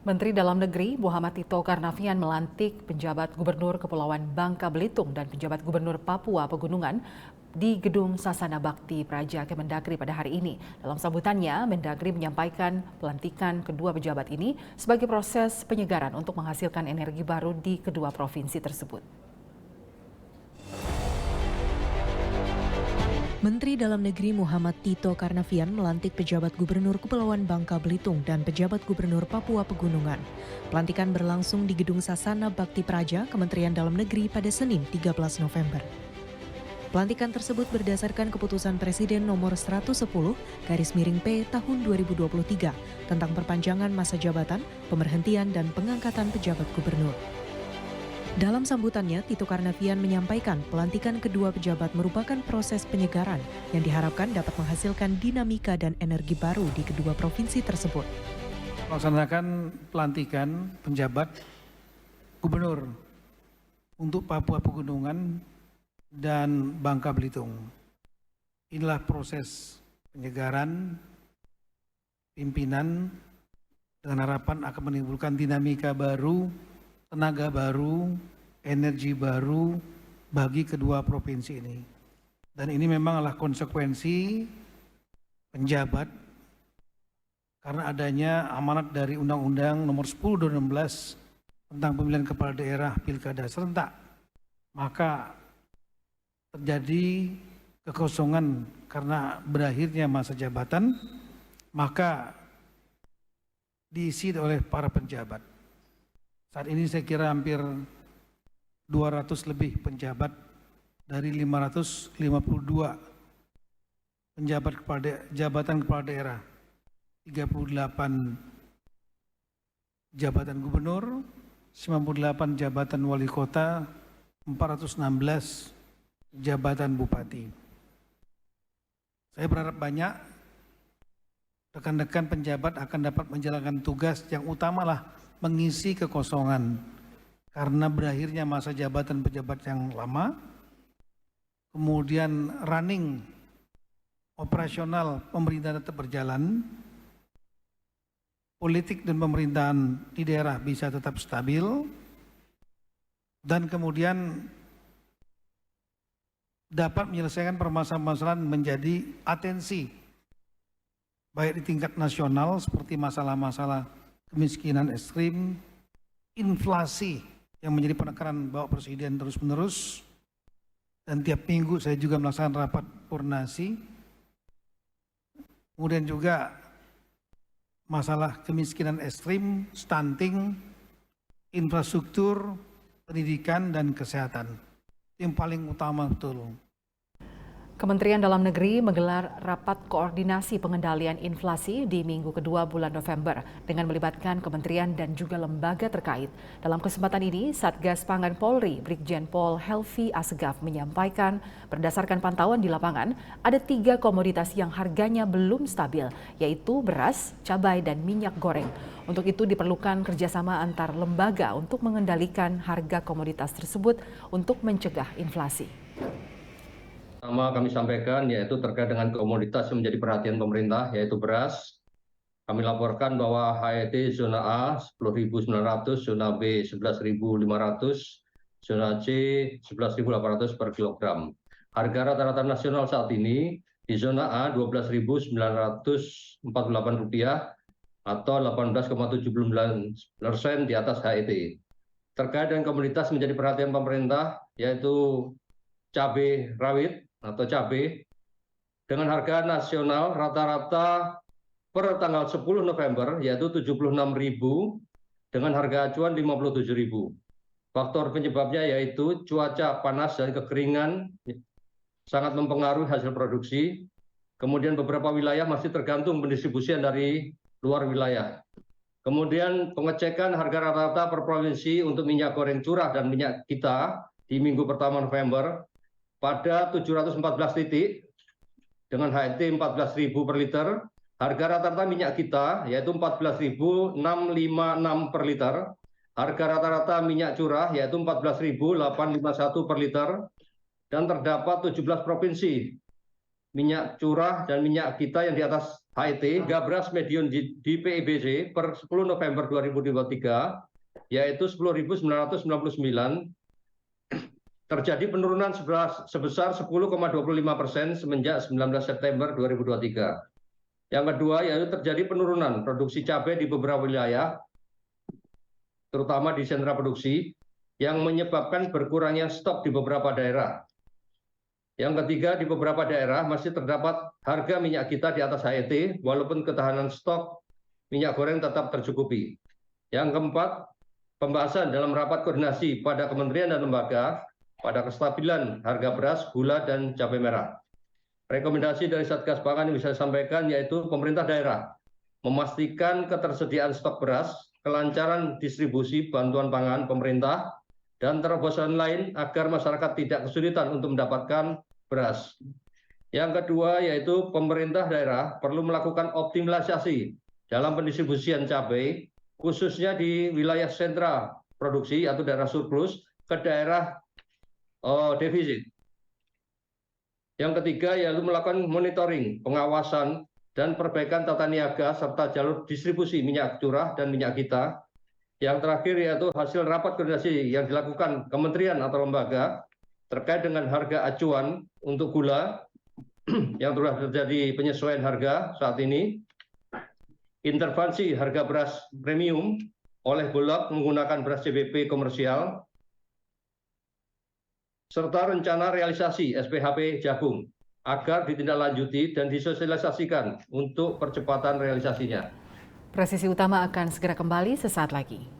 Menteri Dalam Negeri Muhammad Tito Karnavian melantik penjabat Gubernur Kepulauan Bangka Belitung dan penjabat Gubernur Papua Pegunungan di Gedung Sasana Bakti Praja Kemendagri pada hari ini. Dalam sambutannya, Mendagri menyampaikan pelantikan kedua pejabat ini sebagai proses penyegaran untuk menghasilkan energi baru di kedua provinsi tersebut. Menteri Dalam Negeri Muhammad Tito Karnavian melantik pejabat Gubernur Kepulauan Bangka Belitung dan pejabat Gubernur Papua Pegunungan. Pelantikan berlangsung di Gedung Sasana Bakti Praja Kementerian Dalam Negeri pada Senin 13 November. Pelantikan tersebut berdasarkan keputusan Presiden nomor 110/P tahun 2023 tentang perpanjangan masa jabatan, pemberhentian dan pengangkatan pejabat gubernur. Dalam sambutannya, Tito Karnavian menyampaikan pelantikan kedua pejabat merupakan proses penyegaran yang diharapkan dapat menghasilkan dinamika dan energi baru di kedua provinsi tersebut. Melaksanakan pelantikan penjabat gubernur untuk Papua Pegunungan dan Bangka Belitung. Inilah proses penyegaran pimpinan dengan harapan akan menimbulkan dinamika baru, tenaga baru, energi baru bagi kedua provinsi ini. Dan ini memang adalah konsekuensi penjabat karena adanya amanat dari Undang-Undang Nomor 10 2016 tentang pemilihan kepala daerah pilkada serentak. Maka terjadi kekosongan karena berakhirnya masa jabatan, maka diisi oleh para penjabat. Saat ini saya kira hampir 200 lebih penjabat dari 552 penjabat jabatan kepala daerah, 38 jabatan gubernur, 98 jabatan wali kota, 416 jabatan bupati. Saya berharap banyak rekan-rekan penjabat akan dapat menjalankan tugas yang utamalah mengisi kekosongan karena berakhirnya masa jabatan pejabat yang lama, kemudian running operasional pemerintahan tetap berjalan, politik dan pemerintahan di daerah bisa tetap stabil, dan kemudian dapat menyelesaikan permasalahan-permasalahan menjadi atensi baik di tingkat nasional seperti masalah-masalah kemiskinan ekstrim, inflasi yang menjadi penekanan Bapak Presiden terus-menerus, dan tiap minggu saya juga melaksanakan rapat koordinasi. Kemudian juga masalah kemiskinan ekstrim, stunting, infrastruktur, pendidikan, dan kesehatan. Yang paling utama betul. Kementerian Dalam Negeri menggelar rapat koordinasi pengendalian inflasi di minggu kedua bulan November dengan melibatkan kementerian dan juga lembaga terkait. Dalam kesempatan ini, Satgas Pangan Polri, Brigjen Pol Helvi Asegaf menyampaikan berdasarkan pantauan di lapangan, ada 3 komoditas yang harganya belum stabil, yaitu beras, cabai, dan minyak goreng. Untuk itu diperlukan kerjasama antar lembaga untuk mengendalikan harga komoditas tersebut untuk mencegah inflasi. Pertama kami sampaikan yaitu terkait dengan komoditas yang menjadi perhatian pemerintah, yaitu beras. Kami laporkan bahwa HET zona A 10.900, zona B 11.500, zona C 11.800 per kilogram. Harga rata-rata nasional saat ini di zona A Rp12.948 atau 18,79% di atas HET. Terkait dengan komoditas menjadi perhatian pemerintah, yaitu cabai rawit atau cabai dengan harga nasional rata-rata per tanggal 10 November yaitu 76.000 dengan harga acuan 57.000. Faktor penyebabnya yaitu cuaca panas dan kekeringan sangat mempengaruhi hasil produksi. Kemudian beberapa wilayah masih tergantung pendistribusian dari luar wilayah. Kemudian pengecekan harga rata-rata per provinsi untuk minyak goreng curah dan minyak kita di minggu pertama November pada 714 titik dengan HET 14.000 per liter, harga rata-rata minyak kita yaitu 14.656 per liter, harga rata-rata minyak curah yaitu 14.851 per liter, dan terdapat 17 provinsi minyak curah dan minyak kita yang di atas HET hingga beras medium di PIBC per 10 November 2023 yaitu 10.999, terjadi penurunan sebesar 10,25% semenjak 19 September 2023. Yang kedua yaitu terjadi penurunan produksi cabai di beberapa wilayah, terutama di sentra produksi, yang menyebabkan berkurangnya stok di beberapa daerah. Yang ketiga, di beberapa daerah masih terdapat harga minyak kita di atas HET, walaupun ketahanan stok minyak goreng tetap tercukupi. Yang keempat, pembahasan dalam rapat koordinasi pada kementerian dan lembaga pada kestabilan harga beras, gula, dan cabai merah. Rekomendasi dari Satgas Pangan yang bisa disampaikan yaitu pemerintah daerah memastikan ketersediaan stok beras, kelancaran distribusi bantuan pangan pemerintah, dan terobosan lain agar masyarakat tidak kesulitan untuk mendapatkan beras. Yang kedua yaitu pemerintah daerah perlu melakukan optimalisasi dalam pendistribusian cabai, khususnya di wilayah sentra produksi atau daerah surplus ke daerah defisit. Yang ketiga yaitu melakukan monitoring, pengawasan, dan perbaikan tata niaga serta jalur distribusi minyak curah dan minyak kita. Yang terakhir yaitu hasil rapat koordinasi yang dilakukan kementerian atau lembaga terkait dengan harga acuan untuk gula yang telah terjadi penyesuaian harga saat ini, intervensi harga beras premium oleh Bulog menggunakan beras CBP komersial, serta rencana realisasi SPHP jagung agar ditindaklanjuti dan disosialisasikan untuk percepatan realisasinya. Presisi Utama akan segera kembali sesaat lagi.